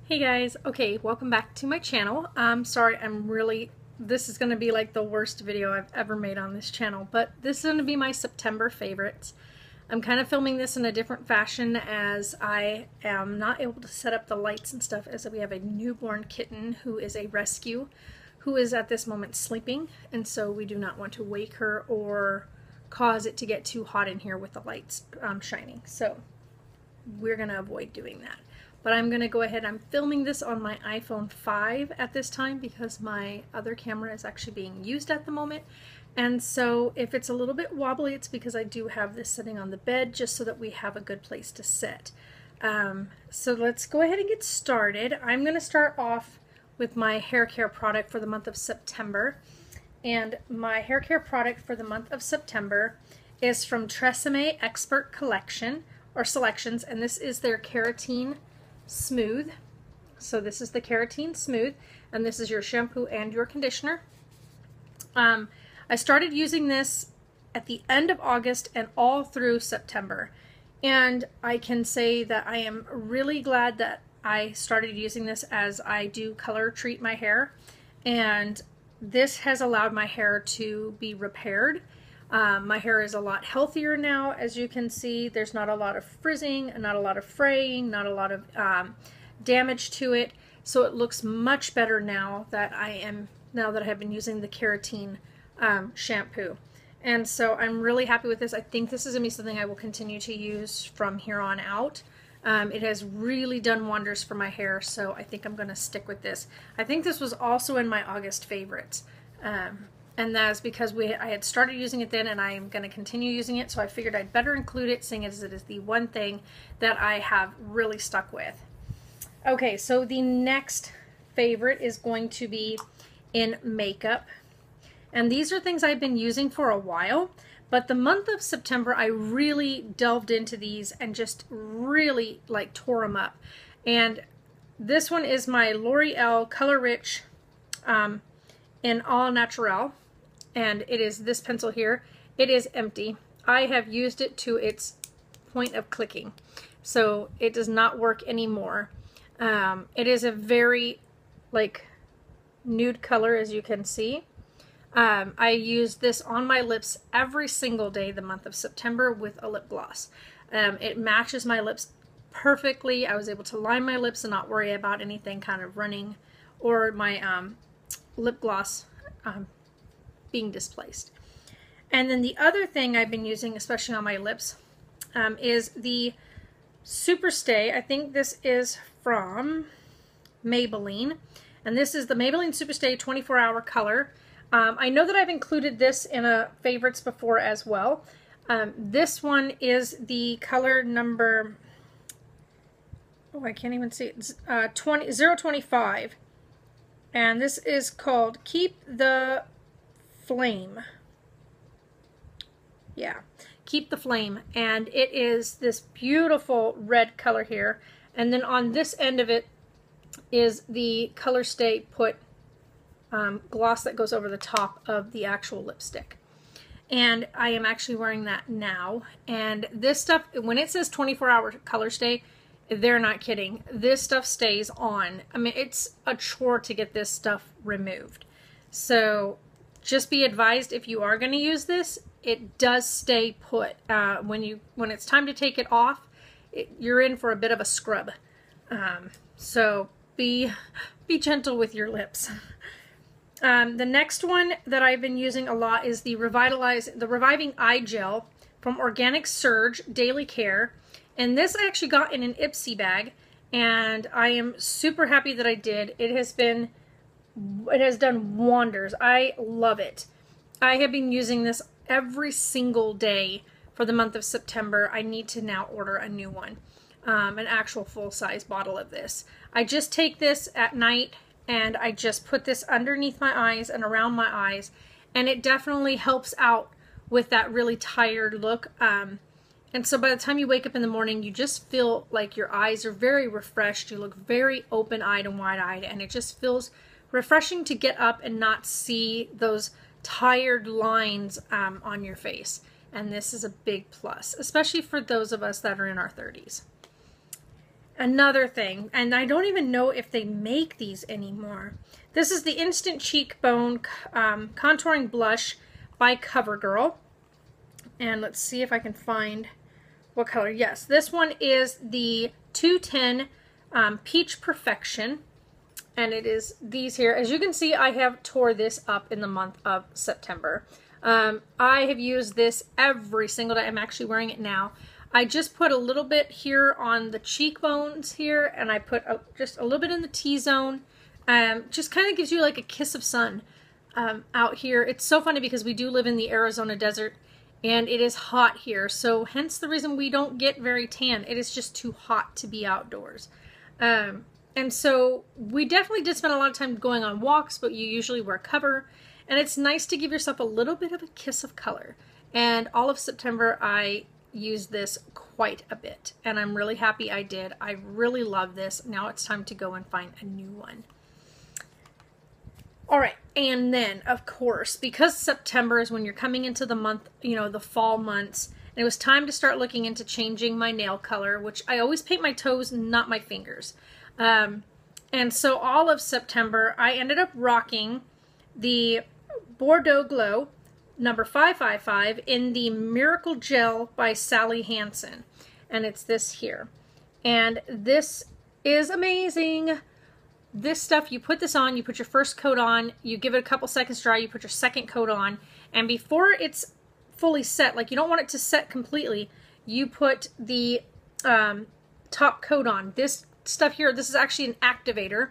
Hey guys, okay, welcome back to my channel. Sorry, this is going to be like the worst video I've ever made on this channel, but this is going to be my September favorites. I'm kind of filming this in a different fashion as I am not able to set up the lights and stuff as we have a newborn kitten who is a rescue who is at this moment sleeping, and so we do not want to wake her or cause it to get too hot in here with the lights shining. So we're going to avoid doing that. But I'm going to go ahead, I'm filming this on my iPhone 5 at this time because my other camera is actually being used at the moment. And so if it's a little bit wobbly, it's because I do have this sitting on the bed just so that we have a good place to sit. So let's go ahead and get started. I'm going to start off with my hair care product for the month of September. And my hair care product for the month of September is from Tresemme Expert Collection or Selections, and this is their Keratin Smooth. So this is the Keratin Smooth, and this is your shampoo and your conditioner. I started using this at the end of August and all through September, and I can say that I am really glad that I started using this as I do color treat my hair, and this has allowed my hair to be repaired. My hair is a lot healthier now, as you can see. There's not a lot of frizzing, not a lot of fraying, not a lot of damage to it. So it looks much better now that I have been using the Keratin shampoo. And so I'm really happy with this. I think this is going to be something I will continue to use from here on out. It has really done wonders for my hair, so I think I'm going to stick with this. I think this was also in my August favorites. And that's because I had started using it then, and I am going to continue using it, so I figured I'd better include it, seeing as it is the one thing that I have really stuck with. Okay, so the next favorite is going to be in makeup. And these are things I've been using for a while, but the month of September I really delved into these and just really like tore them up. And this one is my L'Oreal Color Rich in All Natural. And it is this pencil here. It is empty. I have used it to its point of clicking, so it does not work anymore. It is a very like nude color, as you can see. I use this on my lips every single day the month of September with a lip gloss. It matches my lips perfectly. I was able to line my lips and not worry about anything kind of running or my lip gloss being displaced. And then the other thing I've been using, especially on my lips, is the Superstay. I think this is from Maybelline, and this is the Maybelline Superstay 24-Hour Color. I know that I've included this in a favorites before as well. This one is the color number, oh, I can't even see it, 025, and this is called Keep the Flame. Yeah, Keep the Flame, and it is this beautiful red color here, and then on this end of it is the Color Stay Put gloss that goes over the top of the actual lipstick. And I am actually wearing that now, and this stuff, when it says 24-hour color stay, they're not kidding. This stuff stays on. I mean, it's a chore to get this stuff removed. So just be advised, if you are going to use this, it does stay put. When it's time to take it off, you're in for a bit of a scrub. So be gentle with your lips. The next one that I've been using a lot is the Reviving Eye Gel from Organic Surge Daily Care. And this I actually got in an Ipsy bag, and I am super happy that I did. It has done wonders. I love it. I have been using this every single day for the month of September. I need to now order a new one, an actual full-size bottle of this. I just take this at night, and I just put this underneath my eyes and around my eyes, and it definitely helps out with that really tired look. And so by the time you wake up in the morning, you just feel like your eyes are very refreshed. You look very open-eyed and wide-eyed, and it just feels refreshing to get up and not see those tired lines on your face. And this is a big plus, especially for those of us that are in our 30s. Another thing, and I don't even know if they make these anymore. This is the Instant Cheekbone Contouring Blush by CoverGirl. And let's see if I can find what color. Yes, this one is the 210 Peach Perfection. And it is these here. As you can see, I have tore this up in the month of September. I have used this every single day. I'm actually wearing it now. I just put a little bit here on the cheekbones here, and I put just a little bit in the T-zone. Just kind of gives you like a kiss of sun out here. It's so funny because we do live in the Arizona desert, and it is hot here. So hence the reason we don't get very tan. It is just too hot to be outdoors. And so we definitely did spend a lot of time going on walks, but you usually wear cover. And it's nice to give yourself a little bit of a kiss of color. And all of September, I used this quite a bit. And I'm really happy I did. I really love this. Now it's time to go and find a new one. All right. And then, of course, because September is when you're coming into the month, you know, the fall months, and it was time to start looking into changing my nail color, which I always paint my toes, not my fingers. And so all of September, I ended up rocking the Bordeaux Glow number 555 in the Miracle Gel by Sally Hansen. And it's this here. And this is amazing. This stuff, you put this on, you put your first coat on, you give it a couple seconds dry, you put your second coat on, and before it's fully set, like you don't want it to set completely, you put the top coat on. This stuff here, this is actually an activator,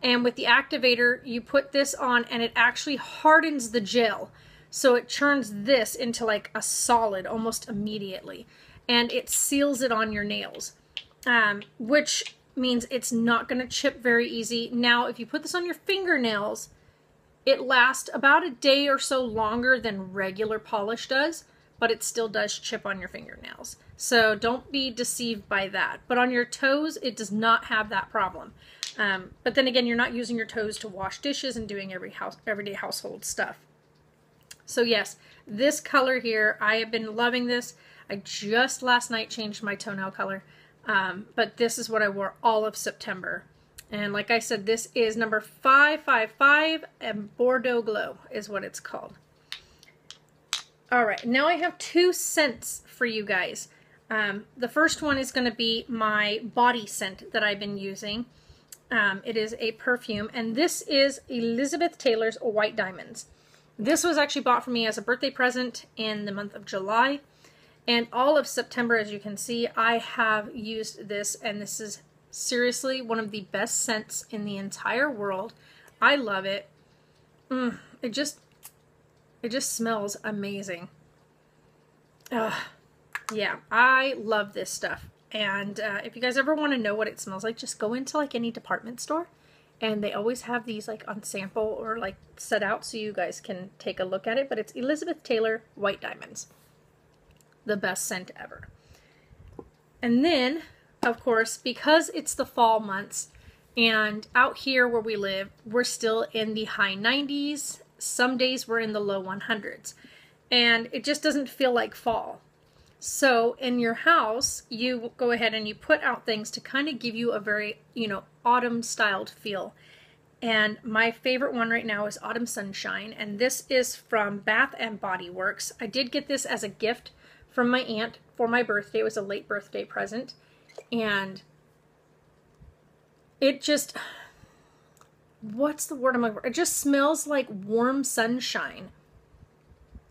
and with the activator you put this on and it actually hardens the gel, so it turns this into like a solid almost immediately, and it seals it on your nails, which means it's not going to chip very easy. Now if you put this on your fingernails, it lasts about a day or so longer than regular polish does, but it still does chip on your fingernails. So don't be deceived by that. But on your toes, it does not have that problem. But then again, you're not using your toes to wash dishes and doing everyday household stuff. So yes, this color here, I have been loving this. I just last night changed my toenail color, but this is what I wore all of September. And like I said, this is number 555, and Bordeaux Glow is what it's called. All right, now I have 2 scents for you guys. The first one is going to be my body scent that I've been using. It is a perfume, and this is Elizabeth Taylor's White Diamonds. This was actually bought for me as a birthday present in the month of July. And all of September, as you can see, I have used this, and this is seriously one of the best scents in the entire world. I love it. It just smells amazing. Yeah, I love this stuff. And if you guys ever want to know what it smells like, just go into like any department store, and they always have these like on sample or like set out so you guys can take a look at it. But it's Elizabeth Taylor White Diamonds. The best scent ever. And then, of course, because it's the fall months, and out here where we live, we're still in the high 90s. Some days we're in the low 100s. And it just doesn't feel like fall. So in your house, you go ahead and you put out things to kind of give you a very, autumn styled feel. And my favorite one right now is Autumn Sunshine. And this is from Bath and Body Works. I did get this as a gift from my aunt for my birthday. It was a late birthday present. And it just, what's the word I'm looking for? It just smells like warm sunshine.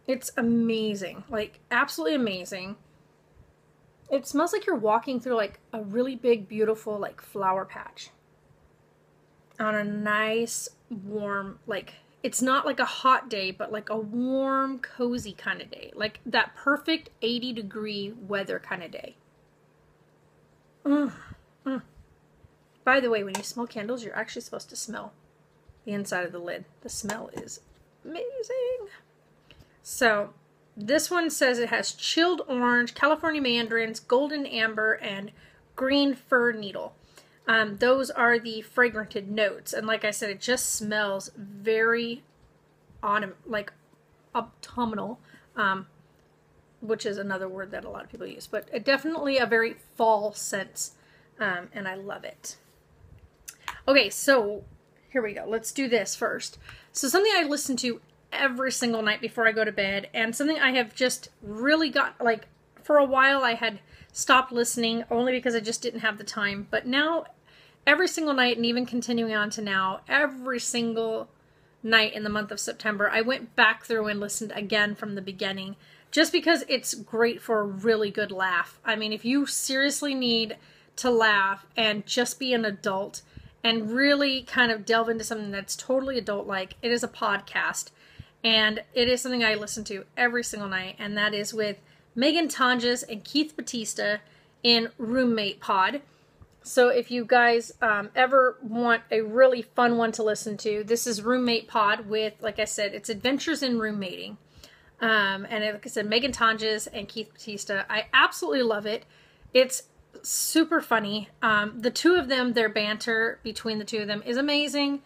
It's amazing, like absolutely amazing. It smells like you're walking through like a really big, beautiful like flower patch on a nice, warm, like it's not like a hot day, but like a warm, cozy kind of day. Like that perfect 80-degree weather kind of day. By the way, when you smell candles, you're actually supposed to smell the inside of the lid. The smell is amazing. So this one says it has chilled orange, California mandarins, golden amber, and green fir needle. Those are the fragranted notes. And like I said, it just smells very autumn, like autumnal, which is another word that a lot of people use. But definitely a very fall sense and I love it. Okay, so here we go. Let's do this first. So something I listen to every single night before I go to bed, and something I have just really got, like, for a while I had stopped listening only because I just didn't have the time, but now every single night, and even continuing on to now, every single night in the month of September, I went back through and listened again from the beginning, just because it's great for a really good laugh. I mean, if you seriously need to laugh and just be an adult and really kind of delve into something that's totally adult-like, it is a podcast, and it is something I listen to every single night, and that is with Megan Tonjes and Keith Batista in Roommate Pod. So if you guys ever want a really fun one to listen to, this is Roommate Pod with, like I said, it's Adventures in Roommating. And like I said, Megan Tonjes and Keith Batista. I absolutely love it. It's super funny. The two of them, their banter between the two of them is amazing.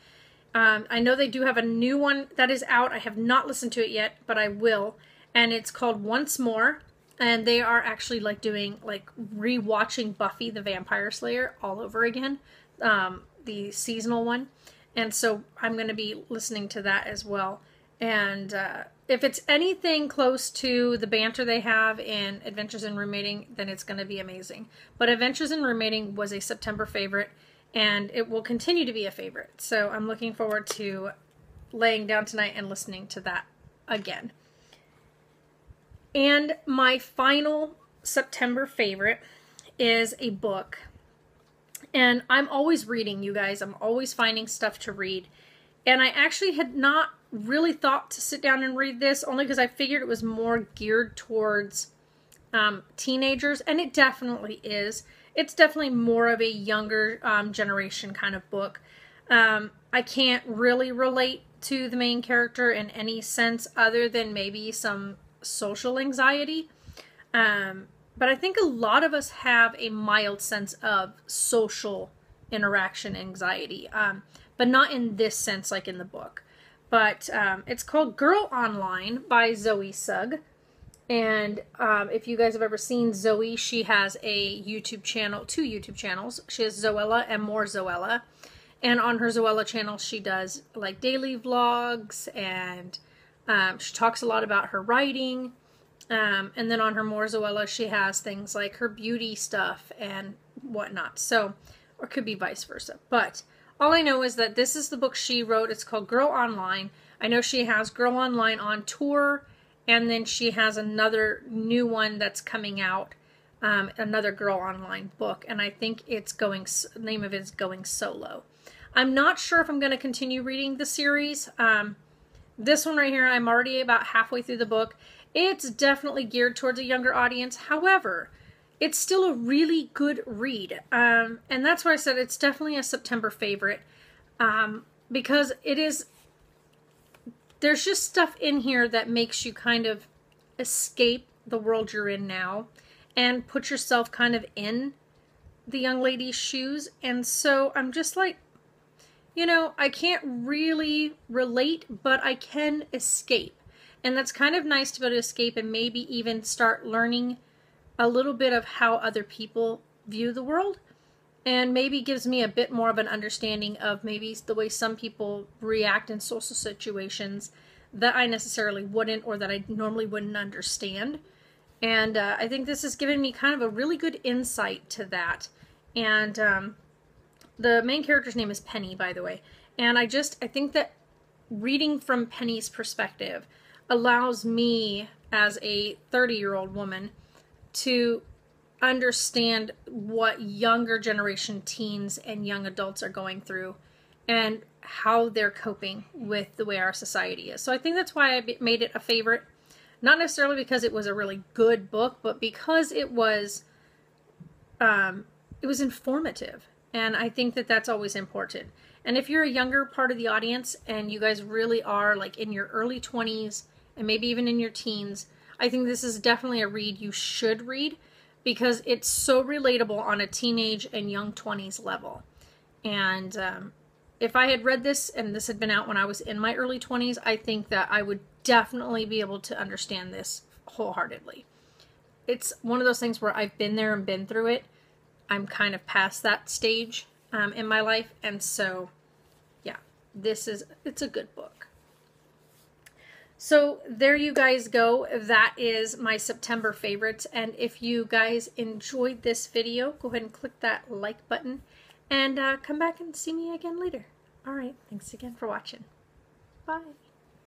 I know they do have a new one that is out. I have not listened to it yet, but I will. And it's called Once More. And they are actually like doing, like, re-watching Buffy the Vampire Slayer all over again, the seasonal one. And so I'm going to be listening to that as well. And if it's anything close to the banter they have in Adventures in Roommating, then it's going to be amazing. But Adventures in Roommating was a September favorite, and it will continue to be a favorite. So I'm looking forward to laying down tonight and listening to that again. And my final September favorite is a book. And I'm always reading, you guys. I'm always finding stuff to read. And I actually had not really thought to sit down and read this, only because I figured it was more geared towards teenagers. And it definitely is. It's definitely more of a younger generation kind of book. I can't really relate to the main character in any sense other than maybe some social anxiety, but I think a lot of us have a mild sense of social interaction anxiety, but not in this sense like in the book. But it's called Girl Online by Zoe Sugg, and if you guys have ever seen Zoe, she has a YouTube channel, 2 YouTube channels. She has Zoella and More Zoella, and on her Zoella channel she does like daily vlogs, and she talks a lot about her writing, and then on her More Zoella, she has things like her beauty stuff and whatnot. So, or could be vice versa. But all I know is that this is the book she wrote. It's called Girl Online. I know she has Girl Online on tour, and then she has another new one that's coming out, another Girl Online book, and I think it's going, the name of it is Going Solo. I'm not sure if I'm going to continue reading the series. This one right here, I'm already about halfway through the book. It's definitely geared towards a younger audience. However, it's still a really good read. And that's why I said it's definitely a September favorite. Because it is, there's just stuff in here that makes you kind of escape the world you're in now and put yourself kind of in the young lady's shoes. And so I'm just like, you know, I can't really relate, but I can escape. And that's kind of nice to be able to escape and maybe even start learning a little bit of how other people view the world. And maybe gives me a bit more of an understanding of maybe the way some people react in social situations that I necessarily wouldn't, or that I normally wouldn't understand. And I think this has given me kind of a really good insight to that. And the main character's name is Penny, by the way. And I think that reading from Penny's perspective allows me, as a 30-year-old woman, to understand what younger generation teens and young adults are going through and how they're coping with the way our society is. So I think that's why I made it a favorite. Not necessarily because it was a really good book, but because it was informative. And I think that that's always important. And if you're a younger part of the audience and you guys really are like in your early 20s and maybe even in your teens, I think this is definitely a read you should read, because it's so relatable on a teenage and young 20s level. And if I had read this and this had been out when I was in my early 20s, I think that I would definitely be able to understand this wholeheartedly. It's one of those things where I've been there and been through it. I'm kind of past that stage in my life, and so yeah, it's a good book. So there you guys go. That is my September favorites. And if you guys enjoyed this video, go ahead and click that like button and come back and see me again later. All right. Thanks again for watching. Bye.